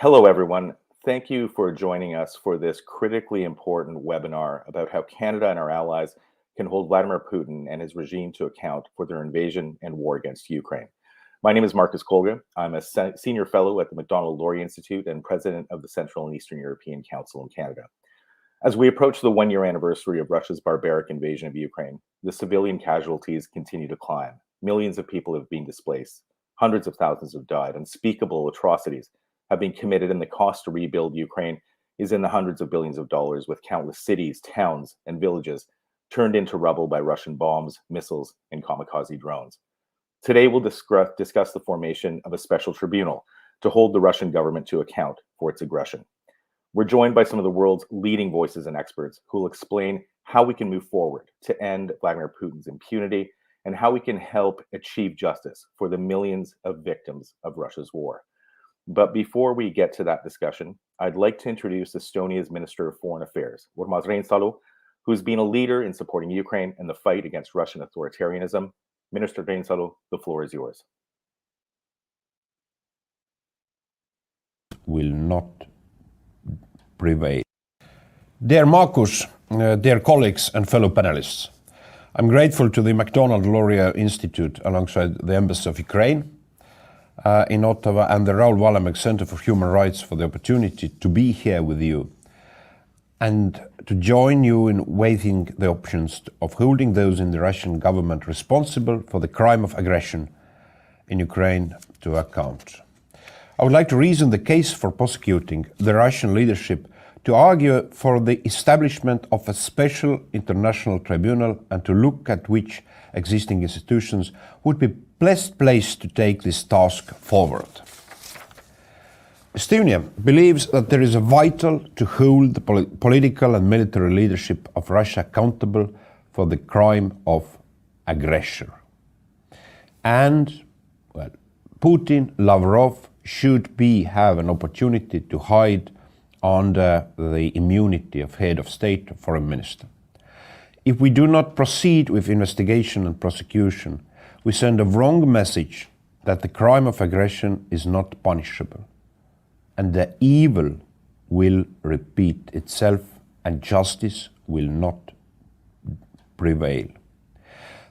Hello, everyone. Thank you for joining us for this critically important webinar about how Canada and our allies can hold Vladimir Putin and his regime to account for their invasion and war against Ukraine. My name is Marcus Kolga. I'm a senior fellow at the Macdonald-Laurier Institute and president of the Central and Eastern European Council in Canada. As we approach the one-year anniversary of Russia's barbaric invasion of Ukraine, the civilian casualties continue to climb. Millions of people have been displaced. Hundreds of thousands have died. Unspeakable atrocities have been committed, and the cost to rebuild Ukraine is in the hundreds of billions of dollars, with countless cities, towns, and villages turned into rubble by Russian bombs, missiles, and kamikaze drones. Today, we'll discuss the formation of a special tribunal to hold the Russian government to account for its aggression. We're joined by some of the world's leading voices and experts who will explain how we can move forward to end Vladimir Putin's impunity and how we can help achieve justice for the millions of victims of Russia's war. But before we get to that discussion, I'd like to introduce Estonia's Minister of Foreign Affairs, Urmas Reinsalu, who's been a leader in supporting Ukraine and the fight against Russian authoritarianism. Minister Reinsalu, the floor is yours. Will not prevail. Dear Marcus, dear colleagues and fellow panelists, I'm grateful to the Macdonald-Laurier Institute alongside the Embassy of Ukraine in Ottawa and the Raoul Wallenberg Center for Human Rights for the opportunity to be here with you and to join you in weighing the options of holding those in the Russian government responsible for the crime of aggression in Ukraine to account. I would like to reason the case for prosecuting the Russian leadership to argue for the establishment of a special international tribunal and to look at which existing institutions would be best placed to take this task forward. Estonia believes that there is a vital to hold the political and military leadership of Russia accountable for the crime of aggression. And, well, Putin, Lavrov should have an opportunity to hide under the immunity of head of state or foreign minister. If we do not proceed with investigation and prosecution, we send a wrong message that the crime of aggression is not punishable, and the evil will repeat itself and justice will not prevail.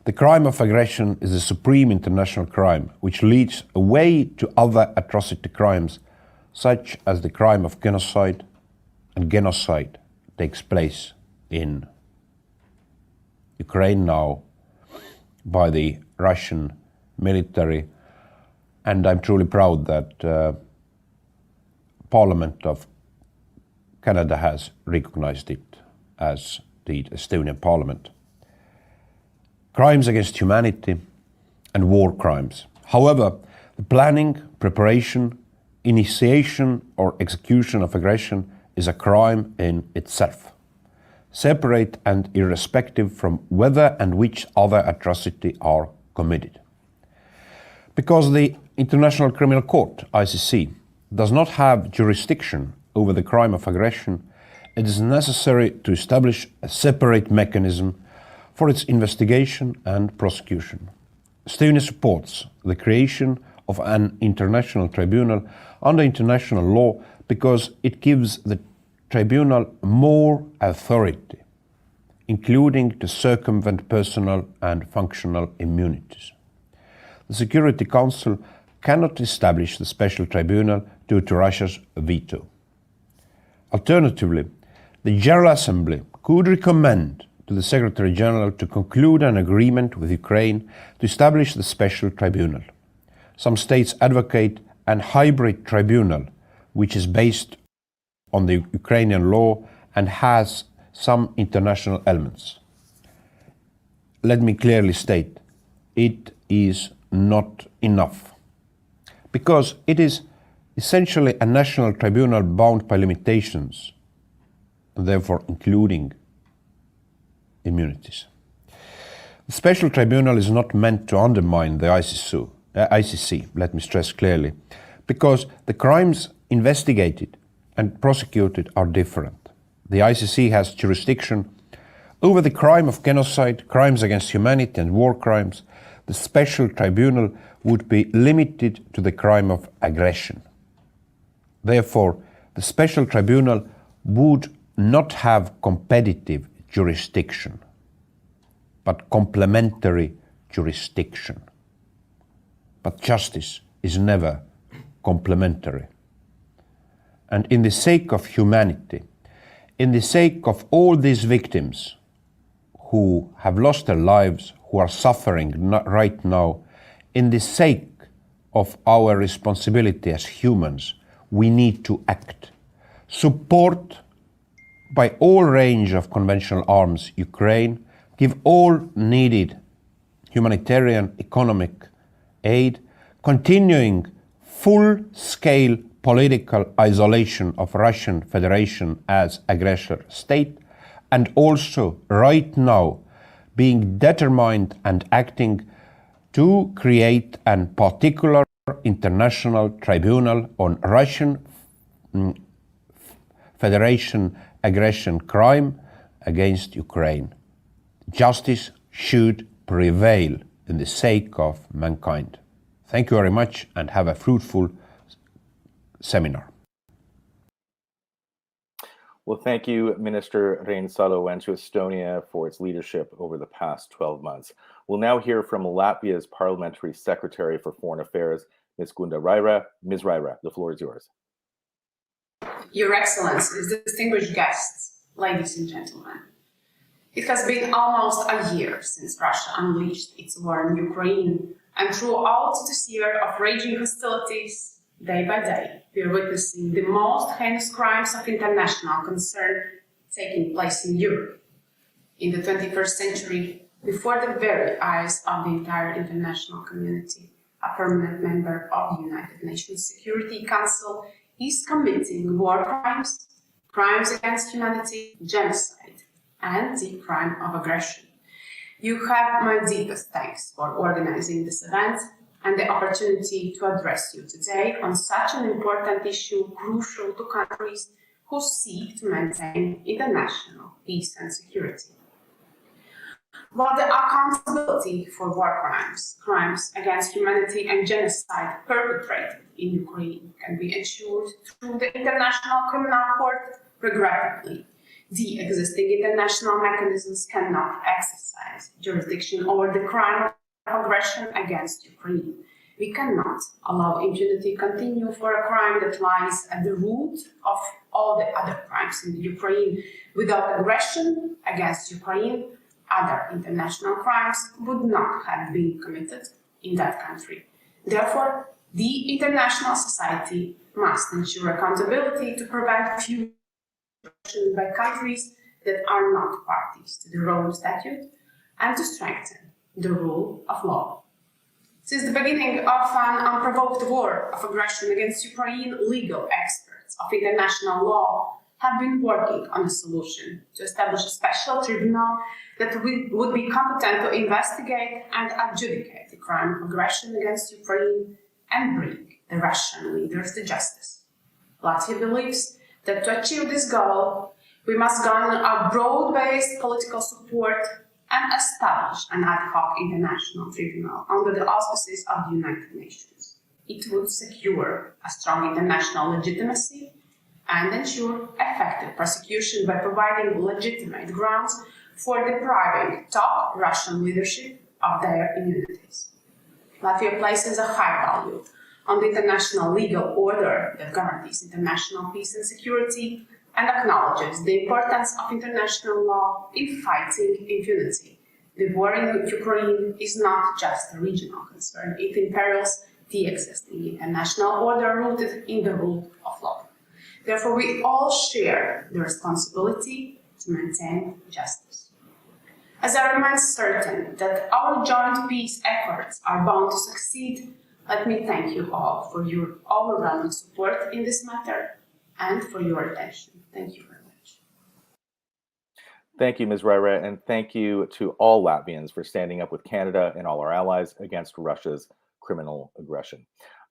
The crime of aggression is a supreme international crime which leads away to other atrocity crimes such as the crime of genocide, and genocide takes place in Ukraine now by the Russian military, and I'm truly proud that Parliament of Canada has recognized it, as the Estonian Parliament. Crimes against humanity and war crimes. However, the planning, preparation, initiation or execution of aggression is a crime in itself, separate and irrespective from whether and which other atrocity are committed. Because the International Criminal Court, ICC, does not have jurisdiction over the crime of aggression, it is necessary to establish a separate mechanism for its investigation and prosecution. Estonia supports the creation of an international tribunal under international law because it gives the tribunal more authority, including to circumvent personal and functional immunities. The Security Council cannot establish the special tribunal due to Russia's veto. Alternatively, the General Assembly could recommend to the Secretary General to conclude an agreement with Ukraine to establish the special tribunal. Some states advocate an hybrid tribunal, which is based on the Ukrainian law and has some international elements. Let me clearly state, it is not enough, because it is essentially a national tribunal bound by limitations, and therefore including immunities. The special tribunal is not meant to undermine the ICC, let me stress clearly, because the crimes investigated and prosecuted are different. The ICC has jurisdiction over the crime of genocide, crimes against humanity and war crimes. The special tribunal would be limited to the crime of aggression. Therefore, the special tribunal would not have competitive jurisdiction, but complementary jurisdiction. But justice is never complementary. And in the sake of humanity, in the sake of all these victims who have lost their lives, who are suffering right now, in the sake of our responsibility as humans, we need to act. Support by all range of conventional arms Ukraine, give all needed humanitarian economic aid, continuing full-scale political isolation of Russian Federation as aggressor state, and also right now being determined and acting to create a particular international tribunal on Russian Federation aggression crime against Ukraine. Justice should prevail in the sake of mankind. Thank you very much and have a fruitful seminar. Well, thank you, Minister Reinsalu, and to Estonia for its leadership over the past 12 months. We'll now hear from Latvia's Parliamentary Secretary for Foreign Affairs, Ms. Gunda Raira. Ms. Raira, the floor is yours. Your Excellencies, distinguished guests, ladies and gentlemen. It has been almost a year since Russia unleashed its war in Ukraine, and throughout this year of raging hostilities, day by day, we are witnessing the most heinous crimes of international concern taking place in Europe. In the 21st century, before the very eyes of the entire international community, a permanent member of the United Nations Security Council is committing war crimes, crimes against humanity, genocide, and the crime of aggression. You have my deepest thanks for organizing this event and the opportunity to address you today on such an important issue crucial to countries who seek to maintain international peace and security. While the accountability for war crimes, crimes against humanity and genocide perpetrated in Ukraine can be ensured through the International Criminal Court, regrettably, the existing international mechanisms cannot exercise jurisdiction over the crime of aggression against Ukraine. We cannot allow impunity to continue for a crime that lies at the root of all the other crimes in Ukraine. Without aggression against Ukraine, other international crimes would not have been committed in that country. Therefore, the international society must ensure accountability to prevent future aggression by countries that are not parties to the Rome Statute and to strengthen the rule of law. Since the beginning of an unprovoked war of aggression against Ukraine, legal experts of international law have been working on a solution to establish a special tribunal that would be competent to investigate and adjudicate the crime of aggression against Ukraine and bring the Russian leaders to justice. Latvia believes that to achieve this goal, we must garner a broad-based political support and establish an ad hoc international tribunal under the auspices of the United Nations. It would secure a strong international legitimacy and ensure effective prosecution by providing legitimate grounds for depriving top Russian leadership of their immunities. Latvia places a high value on the international legal order that guarantees international peace and security and acknowledges the importance of international law in fighting impunity. The war in Ukraine is not just a regional concern, it imperils the existing international order rooted in the rule of law. Therefore, we all share the responsibility to maintain justice. As I remain certain that our joint peace efforts are bound to succeed, let me thank you all for your overwhelming support in this matter and for your attention. Thank you very much. Thank you, Ms. Raira, and thank you to all Latvians for standing up with Canada and all our allies against Russia's criminal aggression.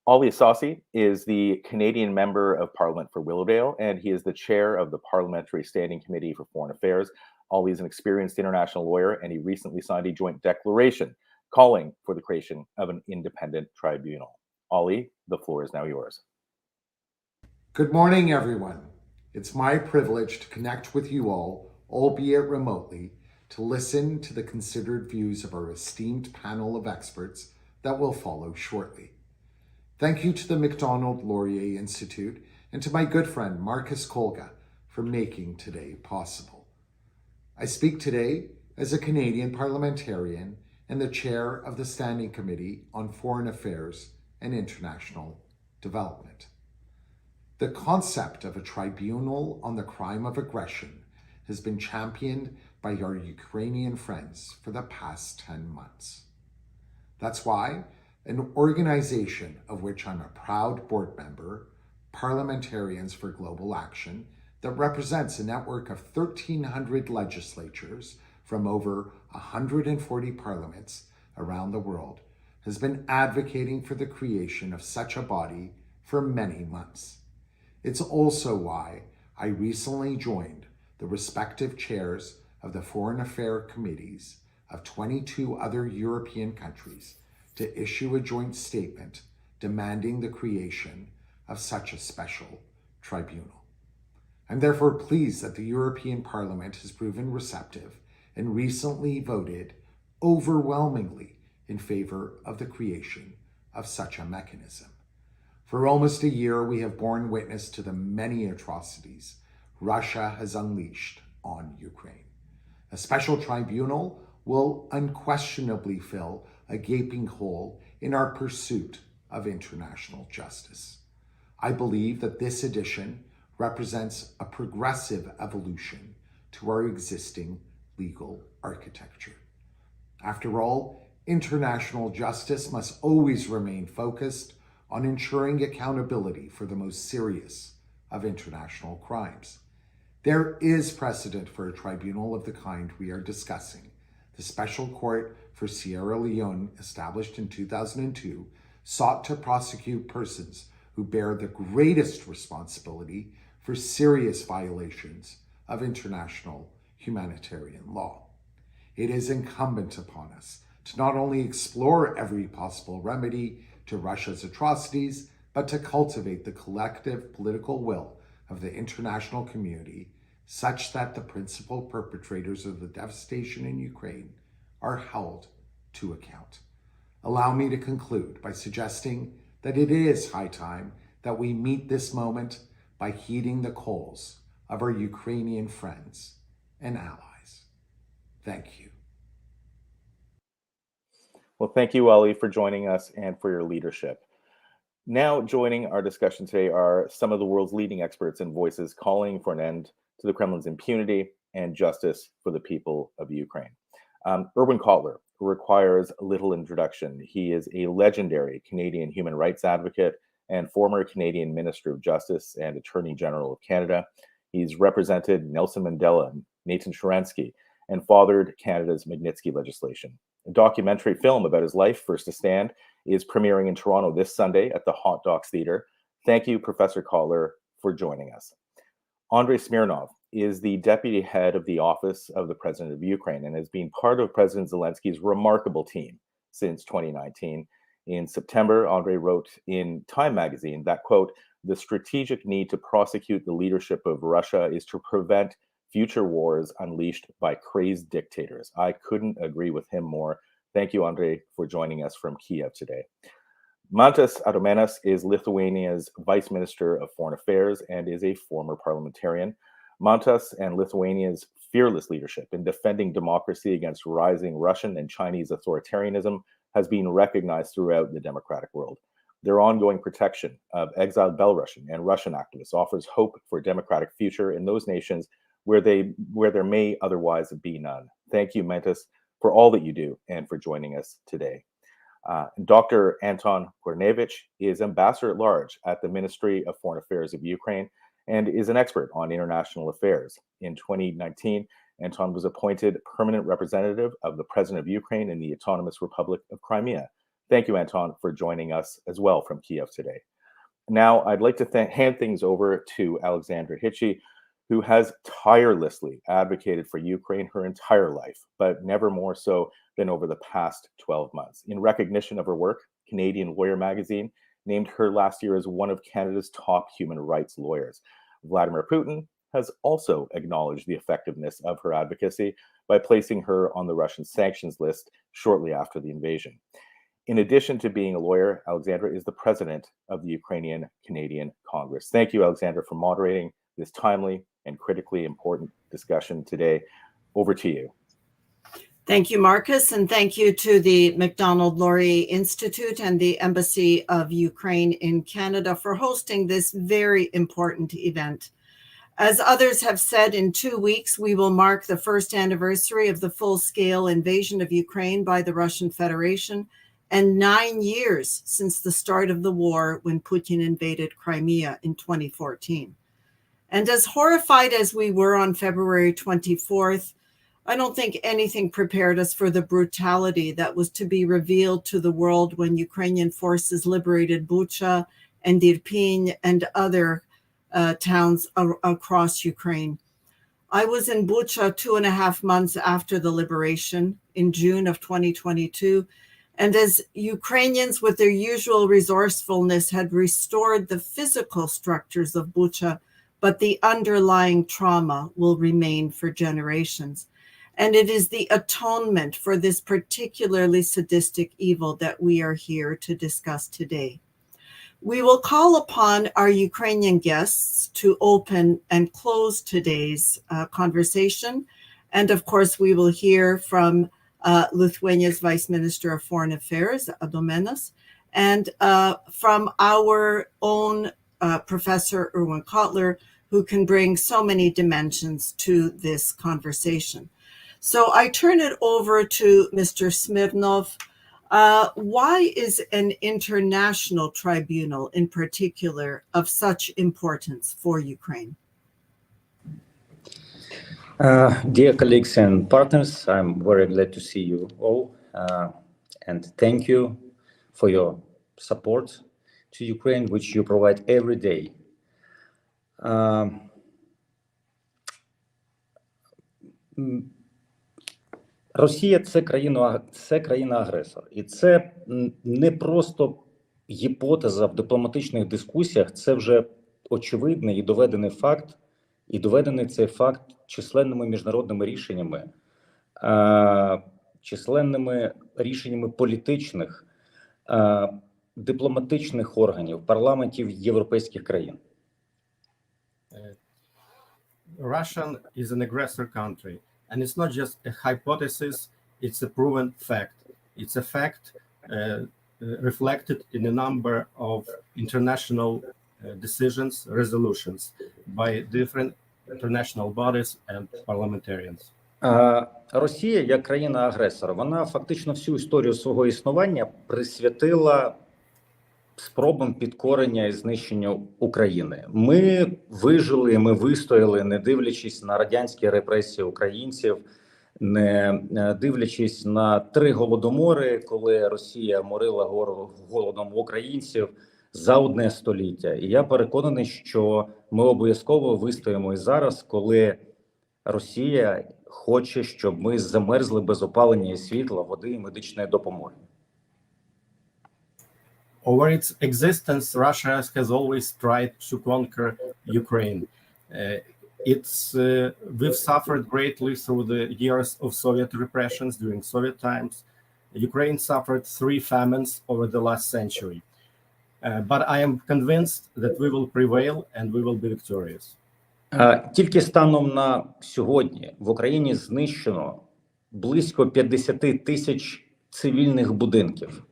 Ollie Assassi is the Canadian Member of Parliament for Willowdale, and he is the chair of the Parliamentary Standing Committee for Foreign Affairs. Ollie is an experienced international lawyer, and he recently signed a joint declaration calling for the creation of an independent tribunal. Ollie, the floor is now yours. Good morning, everyone. It's my privilege to connect with you all, albeit remotely, to listen to the considered views of our esteemed panel of experts that will follow shortly. Thank you to the Macdonald-Laurier Institute and to my good friend Marcus Kolga for making today possible. I speak today as a Canadian parliamentarian and the chair of the Standing Committee on Foreign Affairs and International Development. The concept of a tribunal on the crime of aggression has been championed by our Ukrainian friends for the past 10 months. That's why an organization of which I'm a proud board member, Parliamentarians for Global Action, that represents a network of 1,300 legislatures from over 140 parliaments around the world, has been advocating for the creation of such a body for many months. It's also why I recently joined the respective chairs of the Foreign Affairs Committees of 22 other European countries to issue a joint statement demanding the creation of such a special tribunal. I'm therefore pleased that the European Parliament has proven receptive and recently voted overwhelmingly in favor of the creation of such a mechanism. For almost a year, we have borne witness to the many atrocities Russia has unleashed on Ukraine. A special tribunal will unquestionably fill a gaping hole in our pursuit of international justice. I believe that this addition represents a progressive evolution to our existing legal architecture. After all, international justice must always remain focused on ensuring accountability for the most serious of international crimes. There is precedent for a tribunal of the kind we are discussing. The Special Court for Sierra Leone, established in 2002, sought to prosecute persons who bear the greatest responsibility for serious violations of international humanitarian law. It is incumbent upon us to not only explore every possible remedy to Russia's atrocities, but to cultivate the collective political will of the international community such that the principal perpetrators of the devastation in Ukraine are held to account. Allow me to conclude by suggesting that it is high time that we meet this moment by heeding the calls of our Ukrainian friends and allies. Thank you. Well, thank you, Ali, for joining us and for your leadership. Now, joining our discussion today are some of the world's leading experts and voices calling for an end to the Kremlin's impunity and justice for the people of Ukraine. Erwin Kotler requires little introduction. He is a legendary Canadian human rights advocate and former Canadian Minister of Justice and Attorney General of Canada. He's represented Nelson Mandela, Nathan Sharansky, and fathered Canada's Magnitsky legislation. A documentary film about his life, First to Stand, is premiering in Toronto this Sunday at the Hot Docs Theatre. Thank you, Professor Kotler, for joining us. Andrei Smirnov is the deputy head of the Office of the President of Ukraine and has been part of President Zelensky's remarkable team since 2019. In September, Andrei wrote in Time magazine that, quote, "The strategic need to prosecute the leadership of Russia is to prevent future wars unleashed by crazed dictators." I couldn't agree with him more. Thank you, Andrei, for joining us from Kiev today. Mantas Adomėnas is Lithuania's Vice Minister of Foreign Affairs and is a former parliamentarian. Mantas and Lithuania's fearless leadership in defending democracy against rising Russian and Chinese authoritarianism has been recognized throughout the democratic world. Their ongoing protection of exiled Belarusian and Russian activists offers hope for a democratic future in those nations where there may otherwise be none. Thank you, Mantas, for all that you do and for joining us today. Dr. Anton Gornevich is Ambassador at Large at the Ministry of Foreign Affairs of Ukraine and is an expert on international affairs. In 2019, Anton was appointed permanent representative of the President of Ukraine in the Autonomous Republic of Crimea. Thank you, Anton, for joining us as well from Kiev today. Now, I'd like to hand things over to Alexandra Hitchie, who has tirelessly advocated for Ukraine her entire life, but never more so than over the past 12 months. In recognition of her work, Canadian Lawyer magazine named her last year as one of Canada's top human rights lawyers. Vladimir Putin has also acknowledged the effectiveness of her advocacy by placing her on the Russian sanctions list shortly after the invasion. In addition to being a lawyer, Alexandra is the president of the Ukrainian-Canadian Congress. Thank you, Alexandra, for moderating this timely and critically important discussion today. Over to you. Thank you, Marcus, and thank you to the Macdonald-Laurier Institute and the Embassy of Ukraine in Canada for hosting this very important event. As others have said, in 2 weeks, we will mark the first anniversary of the full-scale invasion of Ukraine by the Russian Federation, and 9 years since the start of the war when Putin invaded Crimea in 2014. And as horrified as we were on February 24th, I don't think anything prepared us for the brutality that was to be revealed to the world when Ukrainian forces liberated Bucha and Irpin and other towns across Ukraine. I was in Bucha 2.5 months after the liberation in June of 2022. And as Ukrainians with their usual resourcefulness had restored the physical structures of Bucha, but the underlying trauma will remain for generations. And it is the atonement for this particularly sadistic evil that we are here to discuss today. We will call upon our Ukrainian guests to open and close today's conversation. And of course, we will hear from Lithuania's Vice Minister of Foreign Affairs, Adomenas, and from our own Professor Erwin Kotler, who can bring so many dimensions to this conversation. So I turn it over to Mr. Smirnov. Why is an international tribunal in particular of such importance for Ukraine? Dear colleagues and partners, I'm very glad to see you all, and thank you for your support to Ukraine, which you provide every day. Росія – це країна-агресор. І це не просто гіпотеза в дипломатичних дискусіях, це вже очевидний і доведений факт, і доведений цей факт численними міжнародними рішеннями політичних, дипломатичних органів, парламентів європейських країн. Russia is an aggressor country, and it's not just a hypothesis, it's a proven fact. It's a fact reflected in a number of international decisions, resolutions by different international bodies and parliamentarians. Росія, як країна-агресор, вона фактично всю історію свого існування присвятила спробам підкорення і знищення України. Ми вижили, ми вистояли, не дивлячись на радянські репресії українців, не дивлячись на 3 голодомори, коли Росія морила голодом українців за 1 століття. І я переконаний, що ми обов'язково вистоїмо і зараз, коли Росія хоче, щоб ми замерзли без опалення і світла, води і медичної допомоги. Over its existence, Russia has always tried to conquer Ukraine. We've suffered greatly through the years of Soviet repressions during Soviet times. Ukraine suffered 3 famines over the last century. But I am convinced that we will prevail and we will be victorious. Тільки станом на сьогодні в Україні знищено близько 50 тисяч цивільних будинків,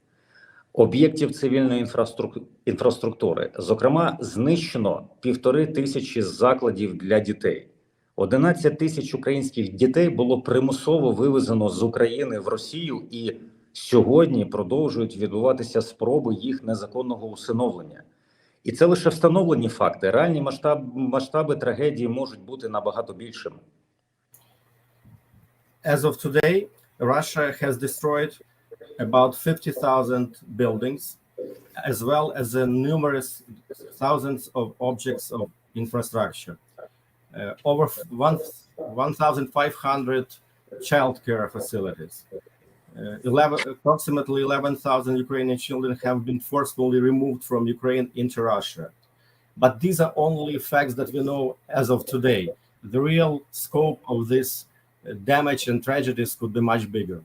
об'єктів цивільної інфраструктури. Зокрема, знищено 1500 закладів для дітей. 11 тисяч українських дітей було примусово вивезено з України в Росію, і сьогодні продовжують відбуватися спроби їх незаконного усиновлення. І це лише встановлені факти. Реальні масштаби трагедії можуть бути набагато більшими. As of today, Russia has destroyed about 50,000 buildings, as well as numerous thousands of objects of infrastructure. Over 1,500 childcare facilities, approximately 11,000 Ukrainian children have been forcefully removed from Ukraine into Russia. But these are only facts that we know as of today. The real scope of this damage and tragedies could be much bigger.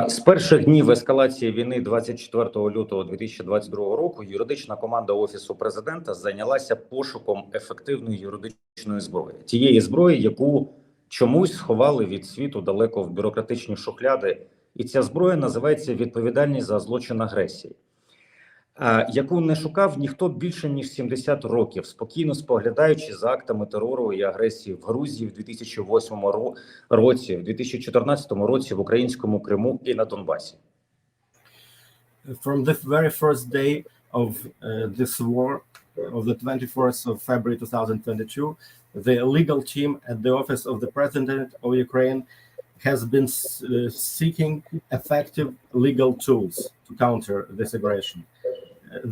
З перших днів ескалації війни 24 лютого 2022 року юридична команда Офісу президента зайнялася пошуком ефективної юридичної зброї. Тієї зброї, яку чомусь сховали від світу далеко в бюрократичні шухляди. І ця зброя називається відповідальність за злочин агресії, яку не шукав ніхто більше, ніж 70 років, спокійно споглядаючи за актами терору і агресії в Грузії в 2008 році, в 2014 році в українському Криму і на Донбасі. From the very first day of this war, of the 24th of February 2022, the legal team at the Office of the President of Ukraine has been seeking effective legal tools to counter this aggression.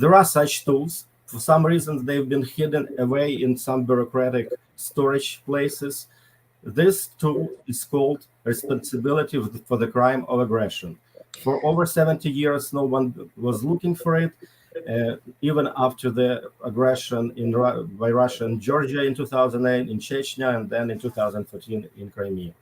There are such tools. For some reason, they've been hidden away in some bureaucratic storage places. This tool is called responsibility for the crime of aggression. For over 70 years, no one was looking for it. Even after the aggression by Russia in Georgia in 2008, in Chechnya, and then in 2014 in Crimea.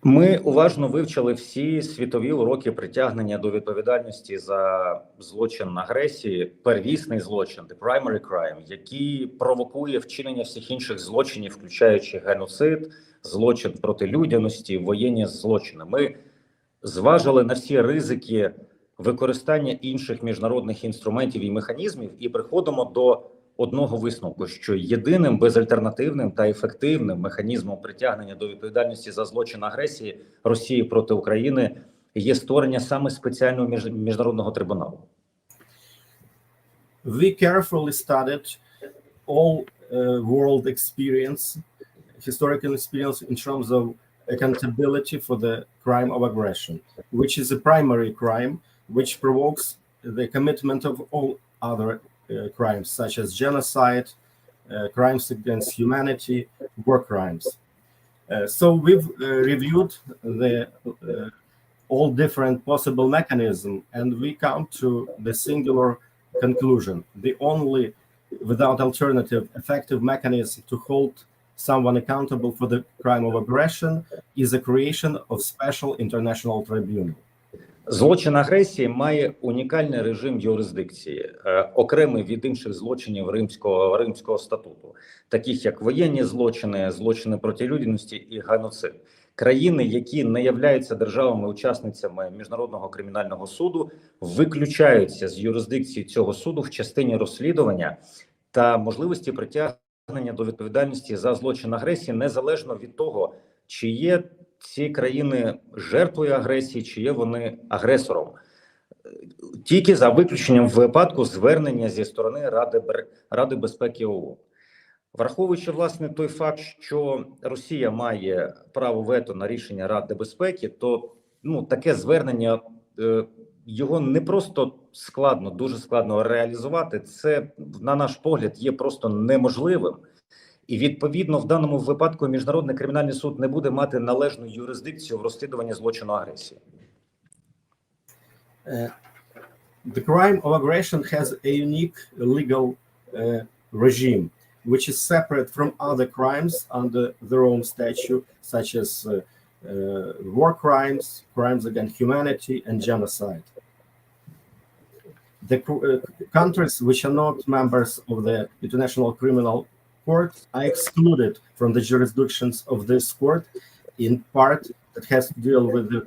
Ми уважно вивчили всі світові уроки притягнення до відповідальності за злочин агресії, первісний злочин, the primary crime, який провокує вчинення всіх інших злочинів, включаючи геноцид, злочин проти людяності, воєнні злочини. Ми зважили на всі ризики використання інших міжнародних інструментів і механізмів і приходимо до одного висновку, що єдиним безальтернативним та ефективним механізмом притягнення до відповідальності за злочин агресії Росії проти України є створення саме спеціального міжнародного трибуналу. We carefully studied all world experience, historical experience in terms of accountability for the crime of aggression, which is a primary crime which provokes the commitment of all other crimes such as genocide, crimes against humanity, war crimes. So we've reviewed all different possible mechanisms and we come to the singular conclusion. The only, without alternative, effective mechanism to hold someone accountable for the crime of aggression is the creation of special international tribunal. Злочин агресії має унікальний режим юрисдикції, окремий від інших злочинів Римського статуту, таких як воєнні злочини, злочини проти людяності і геноцид. Країни, які не являються державами-учасницями Міжнародного кримінального суду, виключаються з юрисдикції цього суду в частині розслідування та можливості притягнення до відповідальності за злочин агресії, незалежно від того, чи є ці країни жертвою агресії, чи є вони агресором. Тільки за виключенням випадку звернення зі сторони Ради безпеки ООН. Враховуючи, власне, той факт, що Росія має право вето на рішення Ради безпеки, то таке звернення, його не просто складно, дуже складно реалізувати. Це, на наш погляд, є просто неможливим. І, відповідно, в даному випадку Міжнародний кримінальний суд не буде мати належну юрисдикцію в розслідуванні злочину агресії. The crime of aggression has a unique legal regime, which is separate from other crimes under their own statute, such as war crimes, crimes against humanity, and genocide. The countries which are not members of the International Criminal Court are excluded from the jurisdictions of this court in part that has to deal with the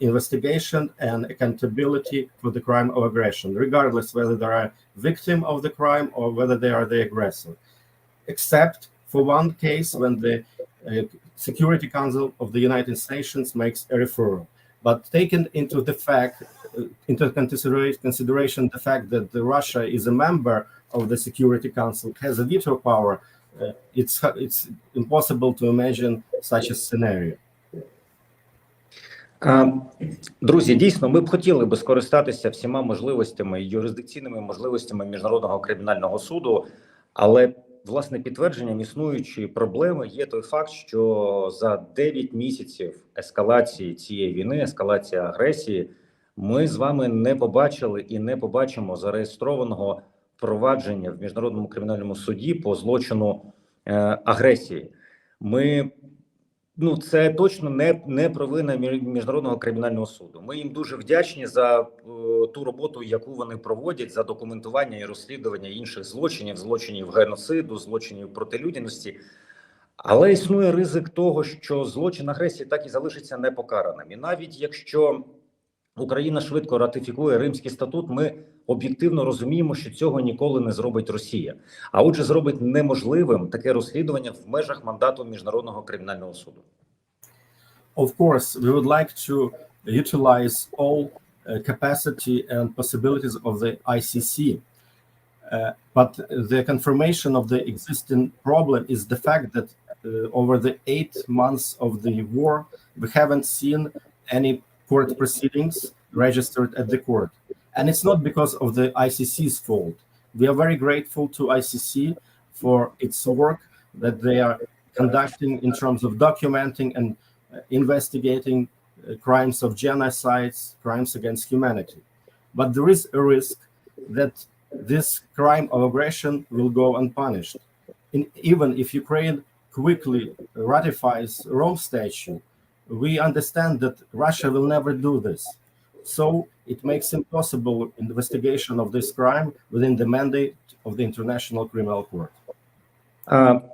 investigation and accountability for the crime of aggression, regardless whether they are a victim of the crime or whether they are the aggressor, except for one case when the Security Council of the United Nations makes a referral. But taken into consideration the fact that Russia is a member of the Security Council, has a veto power, it's impossible to imagine such a scenario. Друзі, дійсно, ми б хотіли би скористатися всіма можливостями, юрисдикційними можливостями Міжнародного кримінального суду, але власне, підтвердженням існуючої проблеми є той факт, що за 9 місяців ескалації цієї війни, ескалації агресії, ми з вами не побачили і не побачимо зареєстрованого провадження в Міжнародному кримінальному суді по злочину агресії. Це точно не провина Міжнародного кримінального суду. Ми їм дуже вдячні за ту роботу, яку вони проводять, за документування і розслідування інших злочинів геноциду, злочинів проти людяності. Але існує ризик того, що злочин агресії так і залишиться непокараним. І навіть якщо Україна швидко ратифікує Римський статут, ми об'єктивно розуміємо, що цього ніколи не зробить Росія. А отже, зробить неможливим таке розслідування в межах мандату Міжнародного кримінального суду. Of course, we would like to utilize all capacity and possibilities of the ICC. But the confirmation of the existing problem is the fact that over the 8 months of the war, we haven't seen any court proceedings registered at the court. And it's not because of the ICC's fault. We are very grateful to ICC for its work that they are conducting in terms of documenting and investigating crimes of genocides, crimes against humanity. But there is a risk that this crime of aggression will go unpunished. Even if Ukraine quickly ratifies Rome Statute, we understand that Russia will never do this. So it makes impossible investigation of this crime within the mandate of the International Criminal Court.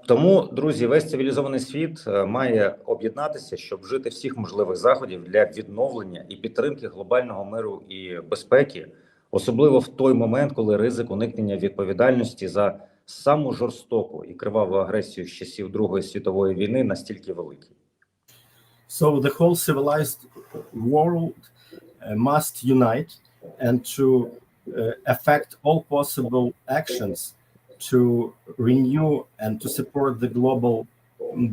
Тому, друзі, весь цивілізований світ має об'єднатися, щоб вжити всіх можливих заходів для відновлення і підтримки глобального миру і безпеки, особливо в той момент, коли ризик уникнення відповідальності за саму жорстоку і криваву агресію з часів Другої світової війни настільки великий. So the whole civilized world must unite and to affect all possible actions to renew and to support the global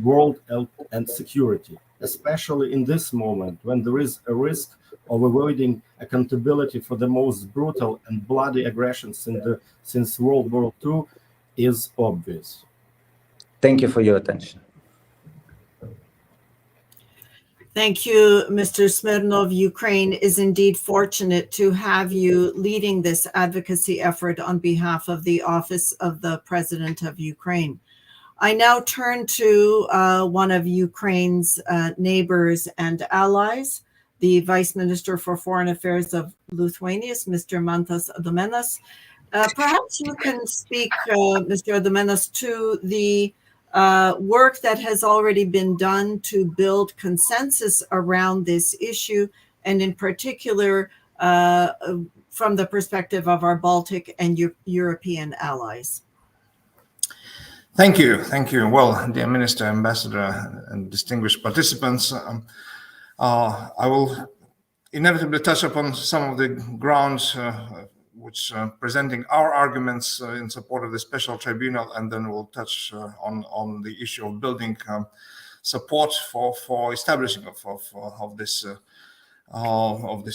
world health and security, especially in this moment when there is a risk of avoiding accountability for the most brutal and bloody aggressions since World War II is obvious. Thank you for your attention. Thank you, Mr. Smirnov. Ukraine is indeed fortunate to have you leading this advocacy effort on behalf of the Office of the President of Ukraine. I now turn to one of Ukraine's neighbors and allies, the Vice Minister for Foreign Affairs of Lithuania, Mr. Mantas Adomėnas. Perhaps you can speak, Mr. Adomėnas, to the work that has already been done to build consensus around this issue, and in particular from the perspective of our Baltic and European allies. Thank you. Thank you. Well, dear Minister, Ambassador, and distinguished participants, I will inevitably touch upon some of the grounds which presenting our arguments in support of the special tribunal, and then we'll touch on the issue of building support for establishing of this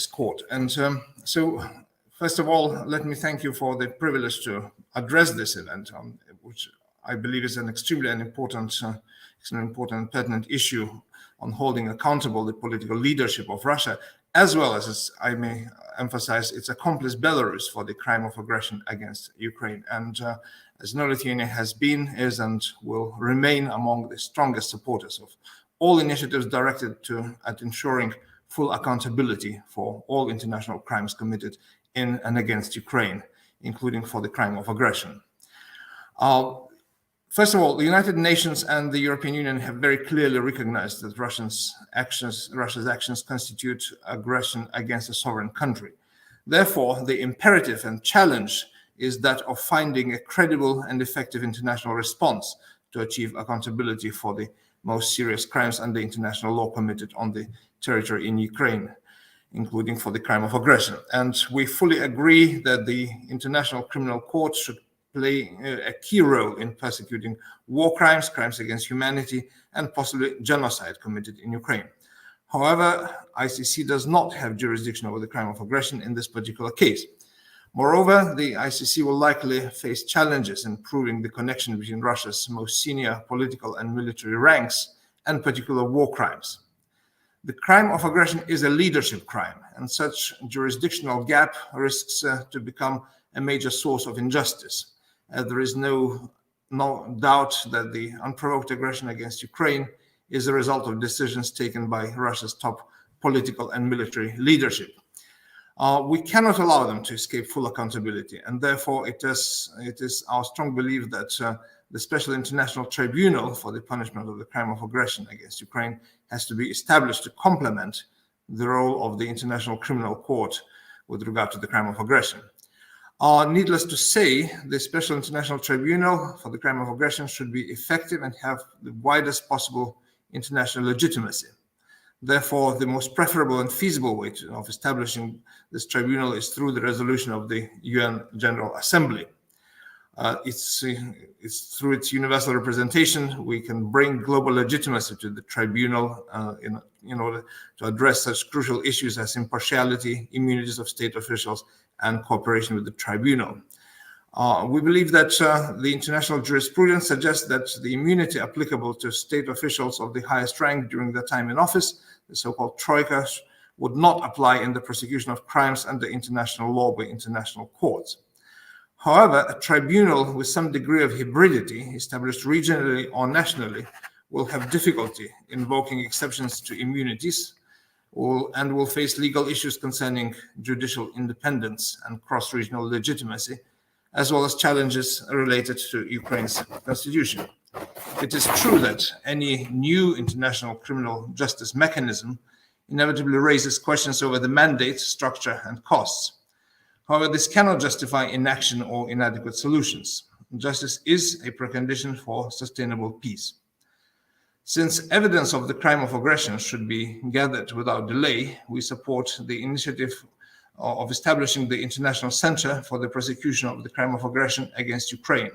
court. And so, first of all, let me thank you for the privilege to address this event, which I believe is an extremely important and pertinent issue on holding accountable the political leadership of Russia, as well as I may emphasize its accomplice Belarus for the crime of aggression against Ukraine. And as you know, Lithuania has been, is, and will remain among the strongest supporters of all initiatives directed at ensuring full accountability for all international crimes committed in and against Ukraine, including for the crime of aggression. First of all, the United Nations and the European Union have very clearly recognized that Russia's actions constitute aggression against a sovereign country. Therefore, the imperative and challenge is that of finding a credible and effective international response to achieve accountability for the most serious crimes under international law committed on the territory in Ukraine, including for the crime of aggression. And we fully agree that the International Criminal Court should play a key role in persecuting war crimes, crimes against humanity, and possibly genocide committed in Ukraine. However, ICC does not have jurisdiction over the crime of aggression in this particular case. Moreover, the ICC will likely face challenges in proving the connection between Russia's most senior political and military ranks and particular war crimes. The crime of aggression is a leadership crime, and such jurisdictional gap risks to become a major source of injustice. There is no doubt that the unprovoked aggression against Ukraine is a result of decisions taken by Russia's top political and military leadership. We cannot allow them to escape full accountability, and therefore it is our strong belief that the Special International Tribunal for the punishment of the crime of aggression against Ukraine has to be established to complement the role of the International Criminal Court with regard to the crime of aggression. Needless to say, the Special International Tribunal for the crime of aggression should be effective and have the widest possible international legitimacy. Therefore, the most preferable and feasible way of establishing this tribunal is through the resolution of the UN General Assembly. It's through its universal representation we can bring global legitimacy to the tribunal in order to address such crucial issues as impartiality, immunities of state officials, and cooperation with the tribunal. We believe that the international jurisprudence suggests that the immunity applicable to state officials of the highest rank during their time in office, the so-called troika, would not apply in the prosecution of crimes under international law by international courts. However, a tribunal with some degree of hybridity, established regionally or nationally, will have difficulty invoking exceptions to immunities and will face legal issues concerning judicial independence and cross-regional legitimacy, as well as challenges related to Ukraine's constitution. It is true that any new international criminal justice mechanism inevitably raises questions over the mandate, structure, and costs. However, this cannot justify inaction or inadequate solutions. Justice is a precondition for sustainable peace. Since evidence of the crime of aggression should be gathered without delay, we support the initiative of establishing the International Center for the Prosecution of the Crime of Aggression against Ukraine,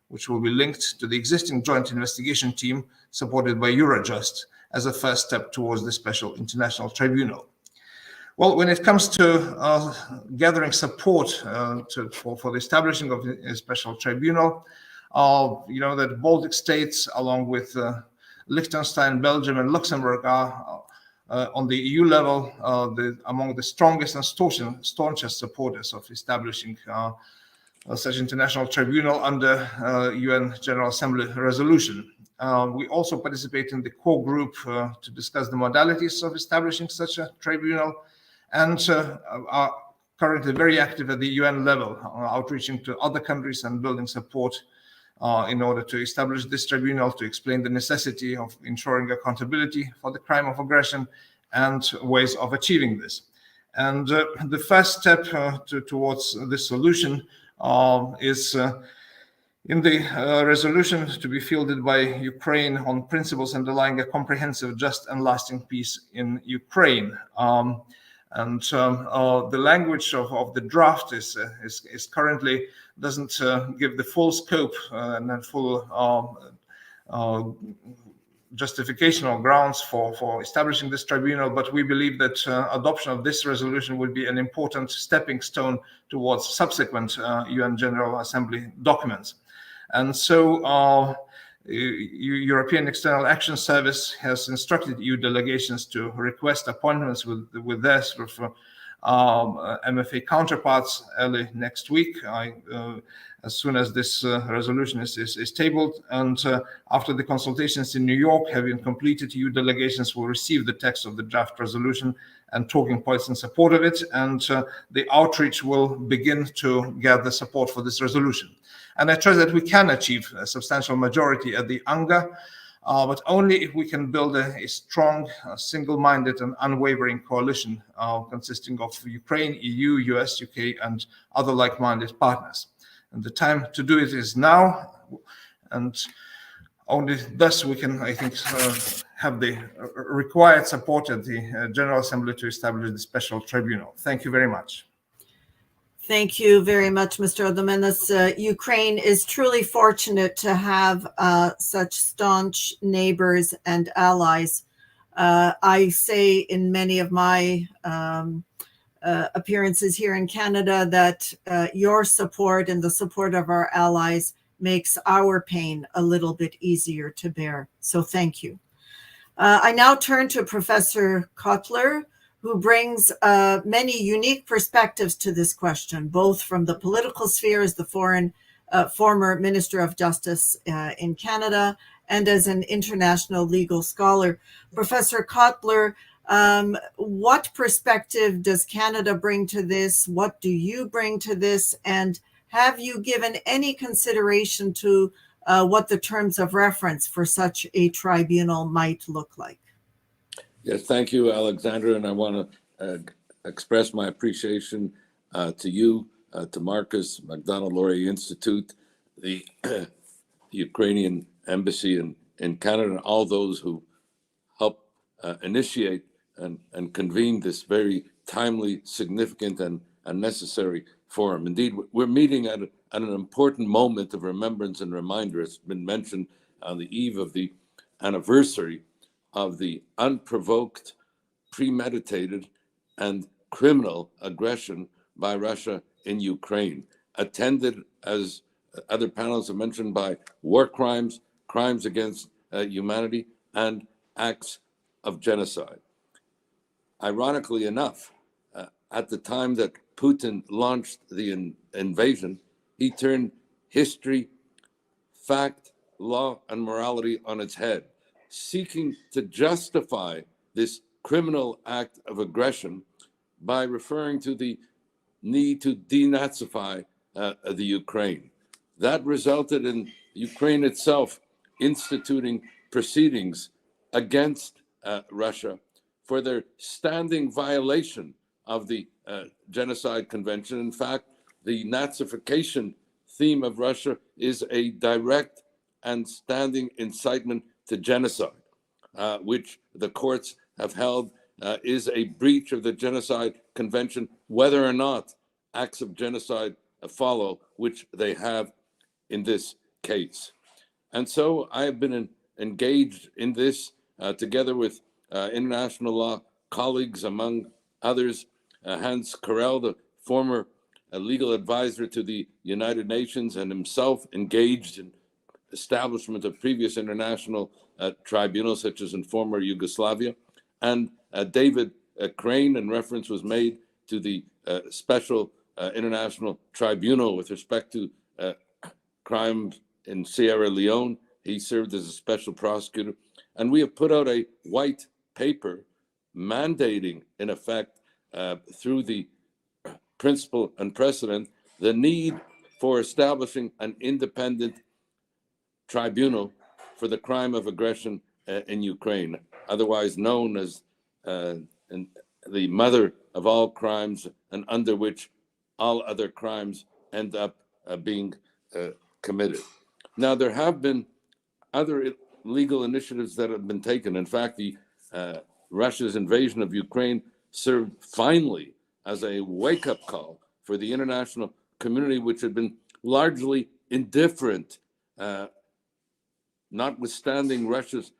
which will be linked to the existing joint investigation team supported by Eurojust as a first step towards the Special International Tribunal. Well, when it comes to gathering support for the establishing of a special tribunal, you know that Baltic states, along with Liechtenstein, Belgium, and Luxembourg, are on the EU level among the strongest and staunchest supporters of establishing such international tribunal under UN General Assembly resolution. We also participate in the core group to discuss the modalities of establishing such a tribunal, and are currently very active at the UN level, outreaching to other countries and building support in order to establish this tribunal, to explain the necessity of ensuring accountability for the crime of aggression and ways of achieving this. And the first step towards this solution is in the resolution to be fielded by Ukraine on principles underlying a comprehensive, just, and lasting peace in Ukraine. The language of the draft is currently doesn't give the full scope and full justification or grounds for establishing this tribunal, but we believe that adoption of this resolution would be an important stepping stone towards subsequent UN General Assembly documents. And so European External Action Service has instructed EU delegations to request appointments with their sort of MFA counterparts early next week, as soon as this resolution is tabled. And after the consultations in New York have been completed, EU delegations will receive the text of the draft resolution and talking points in support of it. And the outreach will begin to gather support for this resolution. And I trust that we can achieve a substantial majority at the UNGA, but only if we can build a strong, single-minded and unwavering coalition consisting of Ukraine, EU, US, UK, and other like-minded partners. And the time to do it is now, and only thus we can, I think, have the required support at the General Assembly to establish the special tribunal. Thank you very much. Thank you very much, Mr. Odomenas. Ukraine is truly fortunate to have such staunch neighbors and allies. I say in many of my appearances here in Canada that your support and the support of our allies makes our pain a little bit easier to bear. So thank you. I now turn to Professor Kotler, who brings many unique perspectives to this question, both from the political sphere as the former Minister of Justice in Canada and as an international legal scholar. Professor Kotler, what perspective does Canada bring to this? What do you bring to this? And have you given any consideration to what the terms of reference for such a tribunal might look like? Yes, thank you, Alexandra. And I want to express my appreciation to you, to Marcus, Macdonald-Laurier Institute, the Ukrainian Embassy in Canada, and all those who helped initiate and convene this very timely, significant, and necessary forum. Indeed, we're meeting at an important moment of remembrance and reminder. It's been mentioned on the eve of the anniversary of the unprovoked, premeditated, and criminal aggression by Russia in Ukraine, attended, as other panels have mentioned, by war crimes, crimes against humanity, and acts of genocide. Ironically enough, at the time that Putin launched the invasion, he turned history, fact, law, and morality on its head, seeking to justify this criminal act of aggression by referring to the need to denazify the Ukraine. That resulted in Ukraine itself instituting proceedings against Russia for their standing violation of the Genocide Convention. In fact, the Nazification theme of Russia is a direct and standing incitement to genocide, which the courts have held is a breach of the Genocide Convention, whether or not acts of genocide follow, which they have in this case. And so I have been engaged in this together with international law colleagues, among others, Hans Karel, the former legal advisor to the United Nations, and himself engaged in establishment of previous international tribunals, such as in former Yugoslavia, and David Crane, and reference was made to the special international tribunal with respect to crimes in Sierra Leone. He served as a special prosecutor, and we have put out a white paper mandating, in effect, through the principle and precedent, the need for establishing an independent tribunal for the crime of aggression in Ukraine, otherwise known as the mother of all crimes, and under which all other crimes end up being committed. Now, there have been other legal initiatives that have been taken. In fact, Russia's invasion of Ukraine served finally as a wake-up call for the international community, which had been largely indifferent, notwithstanding Russia's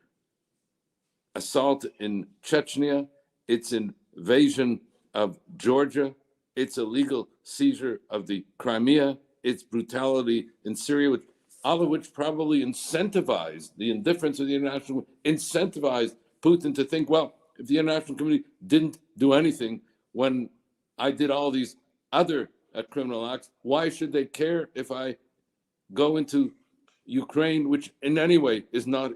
assault in Chechnya, its invasion of Georgia, its illegal seizure of the Crimea, its brutality in Syria, all of which probably incentivized the indifference of the international, incentivized Putin to think, well, if the international community didn't do anything when I did all these other criminal acts, why should they care if I go into Ukraine, which in any way is not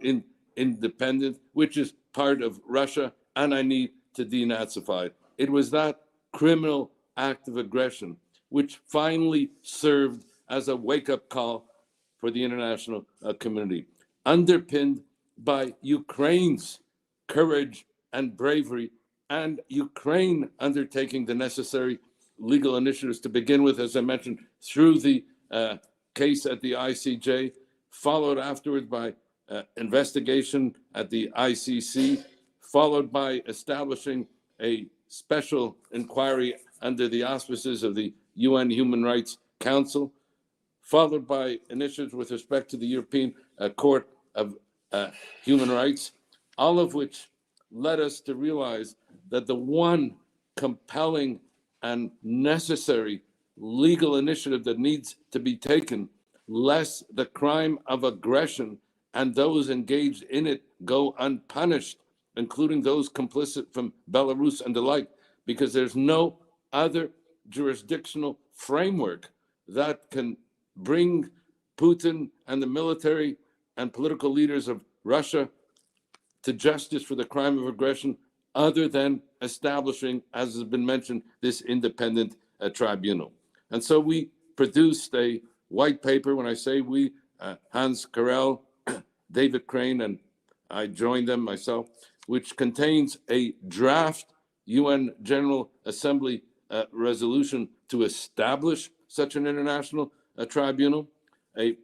independent, which is part of Russia, and I need to denazify it. It was that criminal act of aggression which finally served as a wake-up call for the international community, underpinned by Ukraine's courage and bravery, and Ukraine undertaking the necessary legal initiatives to begin with, as I mentioned, through the case at the ICJ, followed afterwards by investigation at the ICC, followed by establishing a special inquiry under the auspices of the UN Human Rights Council, followed by initiatives with respect to the European Court of Human Rights, all of which led us to realize that the one compelling and necessary legal initiative that needs to be taken, lest the crime of aggression and those engaged in it go unpunished, including those complicit from Belarus and the like, because there's no other jurisdictional framework that can bring Putin and the military and political leaders of Russia to justice for the crime of aggression other than establishing, as has been mentioned, this independent tribunal. And so we produced a white paper. When I say we, Hans Karel, David Crane, and I joined them myself, which contains a draft UN General Assembly resolution to establish such an international tribunal, a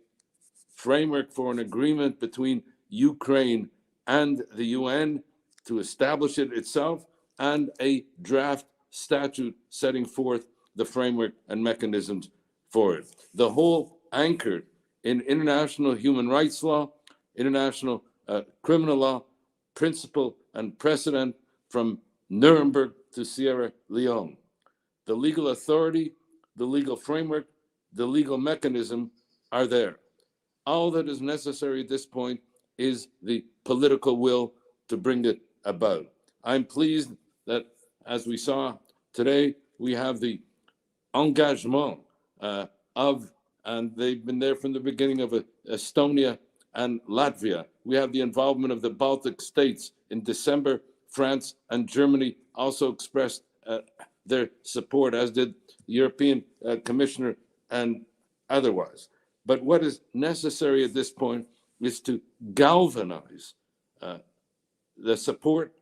framework for an agreement between Ukraine and the UN to establish it itself, and a draft statute setting forth the framework and mechanisms for it. The whole anchored in international human rights law, international criminal law, principle and precedent from Nuremberg to Sierra Leone. The legal authority, the legal framework, the legal mechanism are there. All that is necessary at this point is the political will to bring it about. I'm pleased that, as we saw today, we have the engagement and they've been there from the beginning, of Estonia and Latvia. We have the involvement of the Baltic states. In December, France and Germany also expressed their support, as did the European Commissioner and otherwise. But what is necessary at this point is to galvanize the support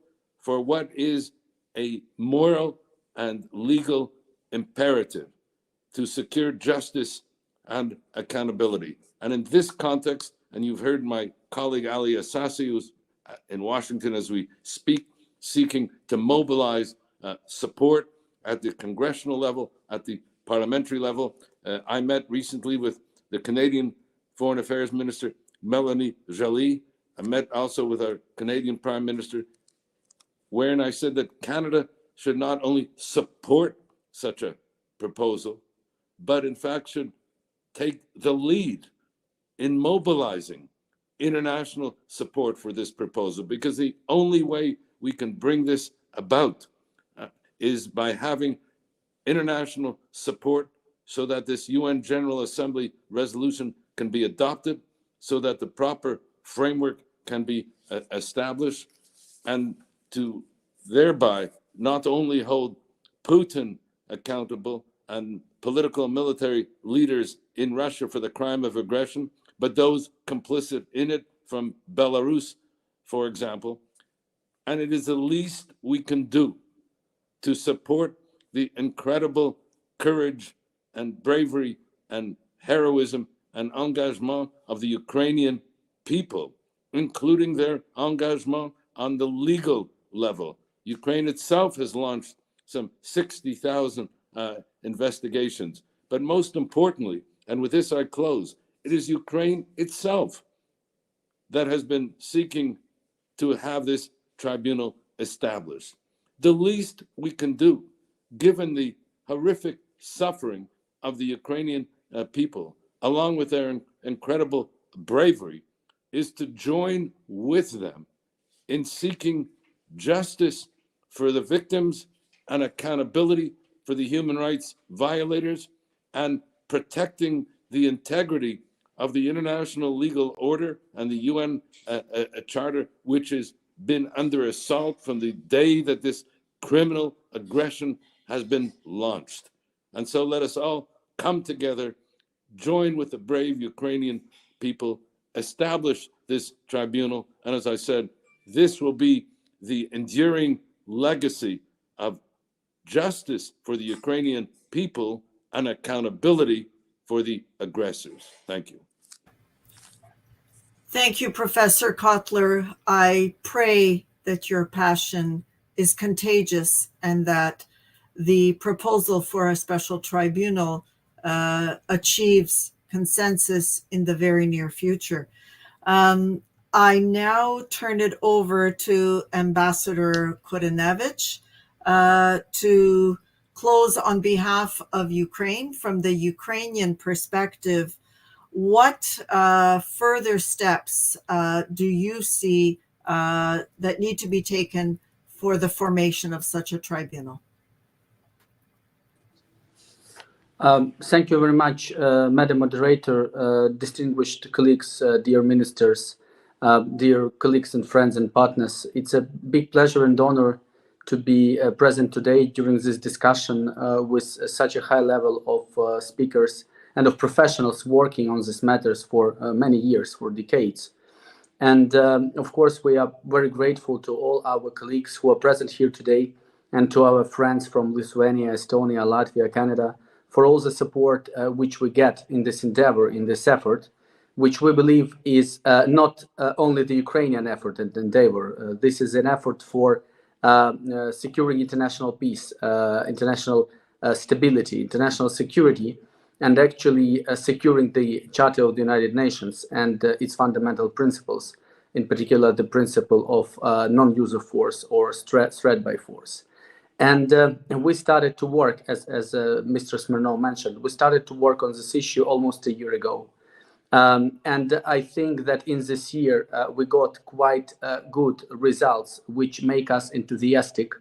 for what is a moral and legal imperative to secure justice and accountability. And in this context, and you've heard my colleague Ali Assasi, who's in Washington as we speak, seeking to mobilize support at the congressional level, at the parliamentary level. I met recently with the Canadian Foreign Affairs Minister, Melanie Joly. I met also with our Canadian Prime Minister, wherein I said that Canada should not only support such a proposal, but in fact should take the lead in mobilizing international support for this proposal, because the only way we can bring this about is by having international support so that this UN General Assembly resolution can be adopted, so that the proper framework can be established, and to thereby not only hold Putin accountable and political and military leaders in Russia for the crime of aggression, but those complicit in it from Belarus, for example. And it is the least we can do to support the incredible courage and bravery and heroism and engagement of the Ukrainian people, including their engagement on the legal level. Ukraine itself has launched some 60,000 investigations. But most importantly, and with this I close, it is Ukraine itself that has been seeking to have this tribunal established. The least we can do, given the horrific suffering of the Ukrainian people, along with their incredible bravery, is to join with them in seeking justice for the victims and accountability for the human rights violators, and protecting the integrity of the international legal order and the UN Charter, which has been under assault from the day that this criminal aggression has been launched. And so let us all come together, join with the brave Ukrainian people, establish this tribunal. And as I said, this will be the enduring legacy of justice for the Ukrainian people and accountability for the aggressors. Thank you. Thank you, Professor Kotler. I pray that your passion is contagious and that the proposal for a special tribunal achieves consensus in the very near future. I now turn it over to Ambassador Korinevich to close on behalf of Ukraine, from the Ukrainian perspective, what further steps do you see that need to be taken for the formation of such a tribunal? Thank you very much, Madam Moderator, distinguished colleagues, dear ministers, dear colleagues and friends and partners. It's a big pleasure and honor to be present today during this discussion with such a high level of speakers and of professionals working on these matters for many years, for decades. And of course, we are very grateful to all our colleagues who are present here today and to our friends from Lithuania, Estonia, Latvia, Canada, for all the support which we get in this endeavor, in this effort, which we believe is not only the Ukrainian effort and endeavor. This is an effort for securing international peace, international stability, international security, and actually securing the Charter of the United Nations and its fundamental principles, in particular the principle of non-use of force or threat by force. And we started to work, as Mr. Smirnov mentioned, we started to work on this issue almost a year ago. And I think that in this year, we got quite good results, which make us enthusiastic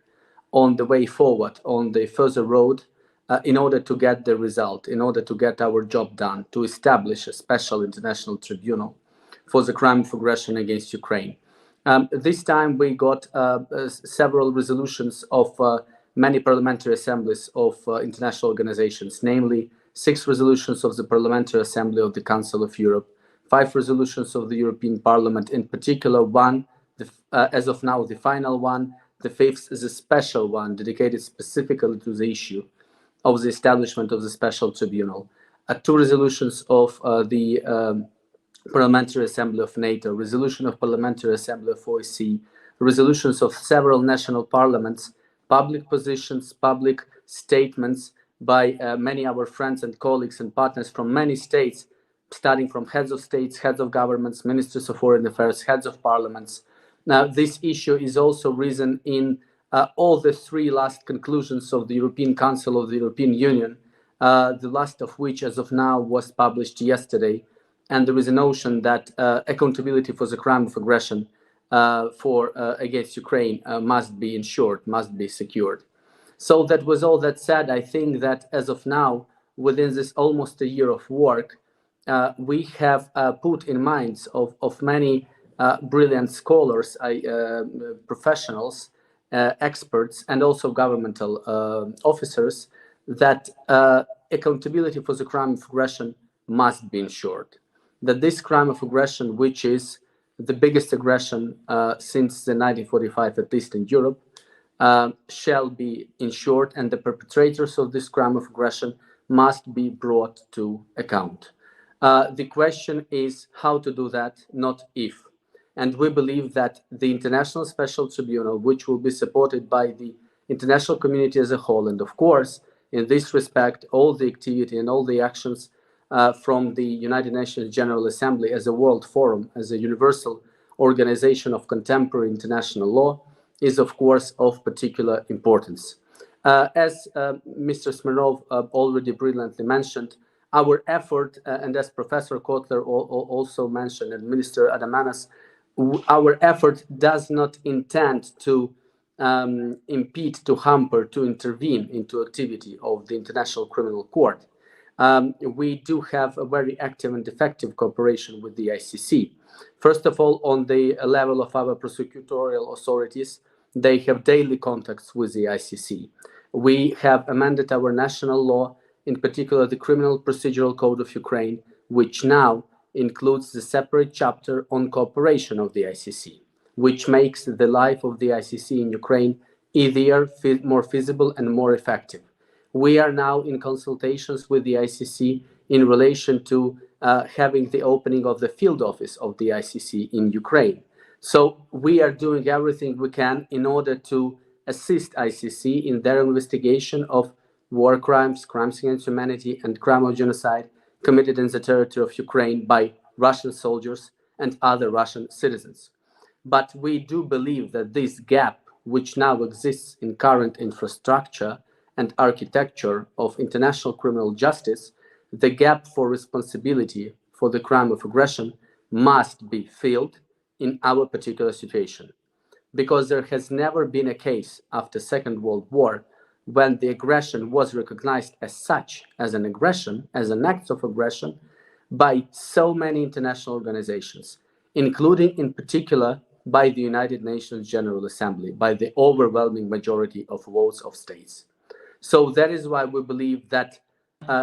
on the way forward, on the further road, in order to get the result, in order to get our job done, to establish a special international tribunal for the crime of aggression against Ukraine. This time we got several resolutions of many parliamentary assemblies of international organizations, namely 6 resolutions of the Parliamentary Assembly of the Council of Europe, 5 resolutions of the European Parliament, in particular one, as of now, the final one, the 5th is a special one dedicated specifically to the issue of the establishment of the special tribunal. 2 resolutions of the Parliamentary Assembly of NATO, resolution of Parliamentary Assembly of OSCE, resolutions of several national parliaments, public positions, public statements by many of our friends and colleagues and partners from many states, starting from heads of states, heads of governments, ministers of foreign affairs, heads of parliaments. Now, this issue is also risen in all the 3 last conclusions of the European Council of the European Union, the last of which, as of now, was published yesterday. And there is a notion that accountability for the crime of aggression against Ukraine must be ensured, must be secured. So that was all that said. I think that as of now, within this almost a year of work, we have put in minds of many brilliant scholars, professionals, experts, and also governmental officers that accountability for the crime of aggression must be ensured. That this crime of aggression, which is the biggest aggression since the 1945, at least in Europe, shall be ensured, and the perpetrators of this crime of aggression must be brought to account. The question is how to do that, not if. And we believe that the International Special Tribunal, which will be supported by the international community as a whole, and of course, in this respect, all the activity and all the actions from the United Nations General Assembly as a world forum, as a universal organization of contemporary international law, is of course of particular importance. As Mr. Smirnov already brilliantly mentioned, our effort, and as Professor Kotler also mentioned, and Minister Adamanas, our effort does not intend to impede, to hamper, to intervene into activity of the International Criminal Court. We do have a very active and effective cooperation with the ICC. First of all, on the level of our prosecutorial authorities, they have daily contacts with the ICC. We have amended our national law, in particular the Criminal Procedural Code of Ukraine, which now includes the separate chapter on cooperation of the ICC, which makes the life of the ICC in Ukraine easier, more feasible, and more effective. We are now in consultations with the ICC in relation to having the opening of the field office of the ICC in Ukraine. So we are doing everything we can in order to assist ICC in their investigation of war crimes, crimes against humanity, and crime of genocide committed in the territory of Ukraine by Russian soldiers and other Russian citizens. But we do believe that this gap, which now exists in current infrastructure and architecture of international criminal justice, the gap for responsibility for the crime of aggression must be filled in our particular situation, because there has never been a case after Second World War when the aggression was recognized as such, as an aggression, as an act of aggression, by so many international organizations, including in particular by the United Nations General Assembly, by the overwhelming majority of votes of states. So that is why we believe that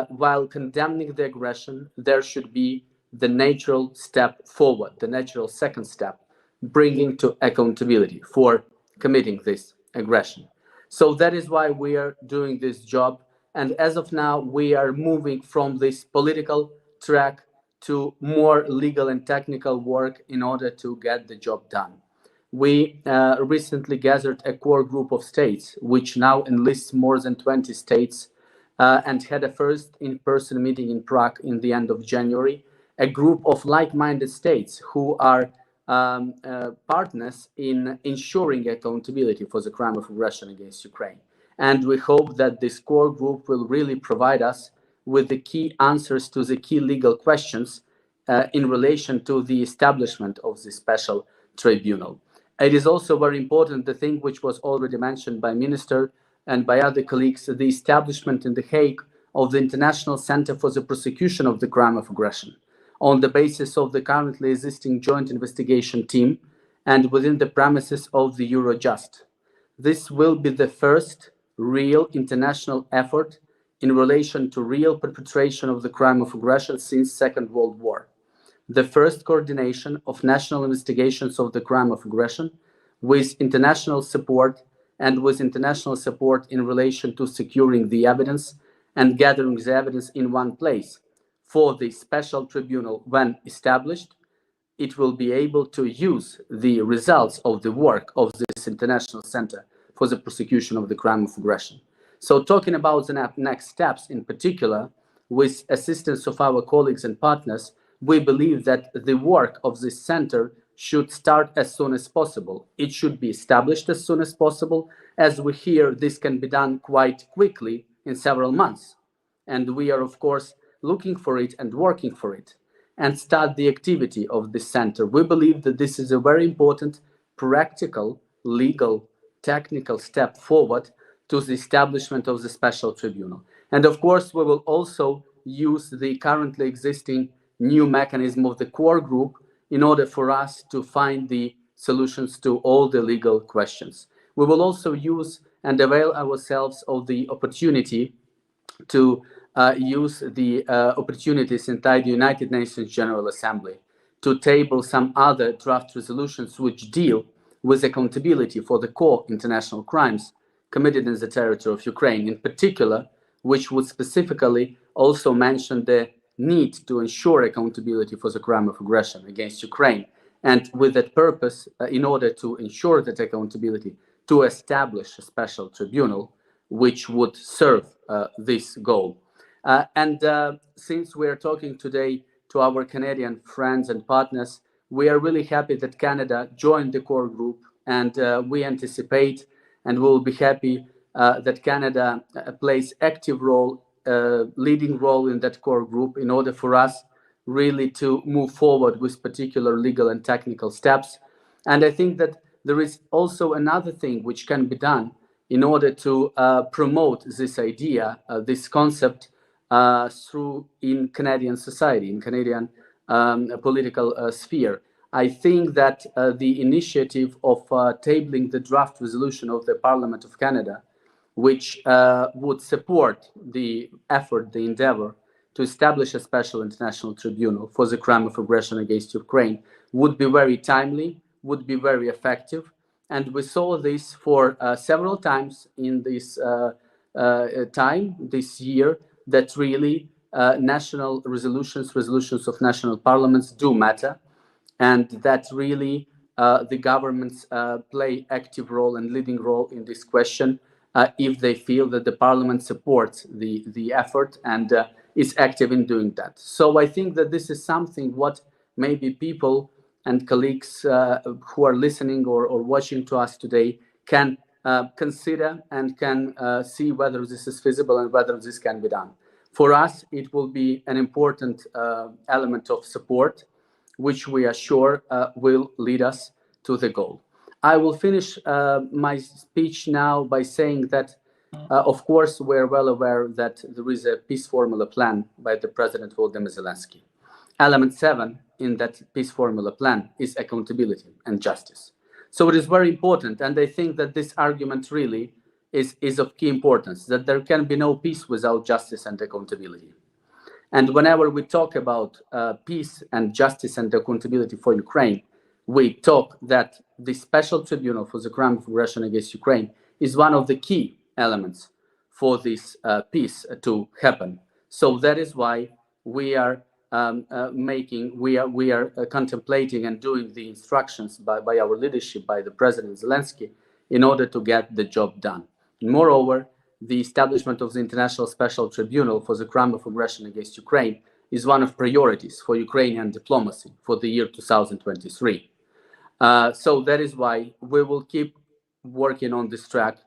while condemning the aggression, there should be the natural step forward, the natural second step, bringing to accountability for committing this aggression. So that is why we are doing this job. And as of now, we are moving from this political track to more legal and technical work in order to get the job done. We recently gathered a core group of states, which now enlists more than 20 states, and had a first in-person meeting in Prague in the end of January, a group of like-minded states who are partners in ensuring accountability for the crime of aggression against Ukraine. And we hope that this core group will really provide us with the key answers to the key legal questions in relation to the establishment of the special tribunal. It is also very important, the thing which was already mentioned by Minister and by other colleagues, the establishment in The Hague of the International Center for the Prosecution of the Crime of Aggression, on the basis of the currently existing joint investigation team and within the premises of the Eurojust. This will be the first real international effort in relation to real perpetration of the crime of aggression since Second World War. The first coordination of national investigations of the crime of aggression with international support and with international support in relation to securing the evidence and gathering the evidence in one place. For the special tribunal, when established, it will be able to use the results of the work of this International Center for the Prosecution of the Crime of Aggression. So talking about the next steps in particular, with assistance of our colleagues and partners, we believe that the work of this center should start as soon as possible. It should be established as soon as possible. As we hear, this can be done quite quickly in several months. And we are, of course, looking for it and working for it, and start the activity of this center. We believe that this is a very important, practical, legal, technical step forward to the establishment of the special tribunal. And of course, we will also use the currently existing new mechanism of the core group in order for us to find the solutions to all the legal questions. We will also use and avail ourselves of the opportunity to use the opportunities inside the United Nations General Assembly to table some other draft resolutions which deal with accountability for the core international crimes committed in the territory of Ukraine, in particular, which would specifically also mention the need to ensure accountability for the crime of aggression against Ukraine. And with that purpose, in order to ensure that accountability, to establish a special tribunal which would serve this goal. Since we are talking today to our Canadian friends and partners, we are really happy that Canada joined the core group, and we anticipate and will be happy that Canada plays active role, leading role in that core group in order for us really to move forward with particular legal and technical steps. And I think that there is also another thing which can be done in order to promote this idea, this concept through in Canadian society, in Canadian political sphere. I think that the initiative of tabling the draft resolution of the Parliament of Canada, which would support the effort, the endeavor to establish a special international tribunal for the crime of aggression against Ukraine, would be very timely, would be very effective. And we saw this for several times in this this year, that really national resolutions of national parliaments do matter, and that really the governments play active role and leading role in this question if they feel that the parliament supports the effort and is active in doing that. So I think that this is something what maybe people and colleagues who are listening or watching to us today can consider and can see whether this is feasible and whether this can be done. For us, it will be an important element of support, which we are sure will lead us to the goal. I will finish my speech now by saying that, of course, we're well aware that there is a peace formula plan by the President Volodymyr Zelensky. Element 7 in that peace formula plan is accountability and justice. So it is very important, and I think that this argument really is of key importance, that there can be no peace without justice and accountability. And whenever we talk about peace and justice and accountability for Ukraine, we talk that the special tribunal for the crime of aggression against Ukraine is one of the key elements for this peace to happen. So that is why we are contemplating and doing the instructions by our leadership, by the President Zelensky, in order to get the job done. And moreover, the establishment of the International Special Tribunal for the crime of aggression against Ukraine is one of priorities for Ukrainian diplomacy for the year 2023. So that is why we will keep working on this track.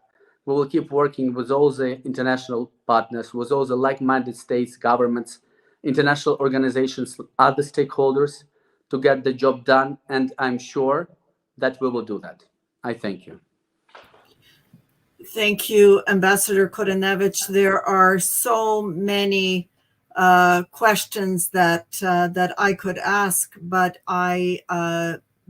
We will keep working with all the international partners, with all the like-minded states, governments, international organizations, other stakeholders to get the job done. And I'm sure that we will do that. I thank you. Thank you, Ambassador Kodanevich. There are so many questions that I could ask, but I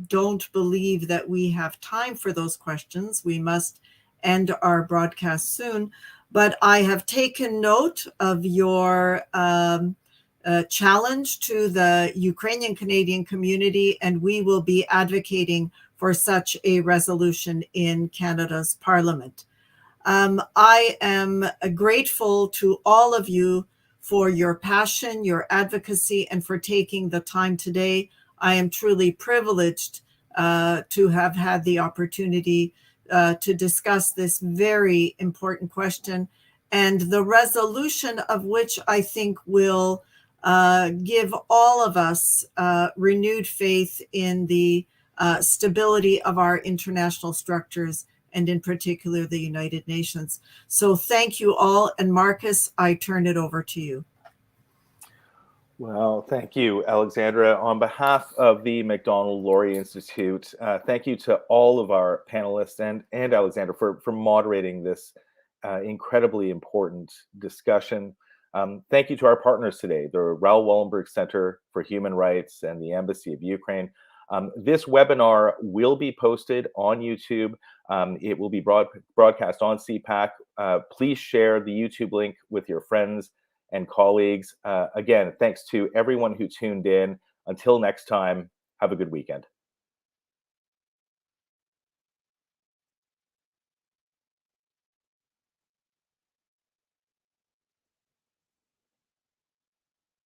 don't believe that we have time for those questions. We must end our broadcast soon, but I have taken note of your challenge to the Ukrainian Canadian community, and we will be advocating for such a resolution in Canada's Parliament. I am grateful to all of you for your passion, your advocacy, and for taking the time today. I am truly privileged to have had the opportunity to discuss this very important question, and the resolution of which I think will give all of us renewed faith in the stability of our international structures, and in particular the United Nations. So thank you all. And Marcus, I turn it over to you. Well, thank you, Alexandra. On behalf of the Macdonald-Laurier Institute, thank you to all of our panelists and Alexandra for moderating this incredibly important discussion. Thank you to our partners today, the Raoul Wallenberg Center for Human Rights and the Embassy of Ukraine. This webinar will be posted on YouTube. It will be broadcast on CPAC. Please share the YouTube link with your friends and colleagues. Again, thanks to everyone who tuned in. Until next time, have a good weekend.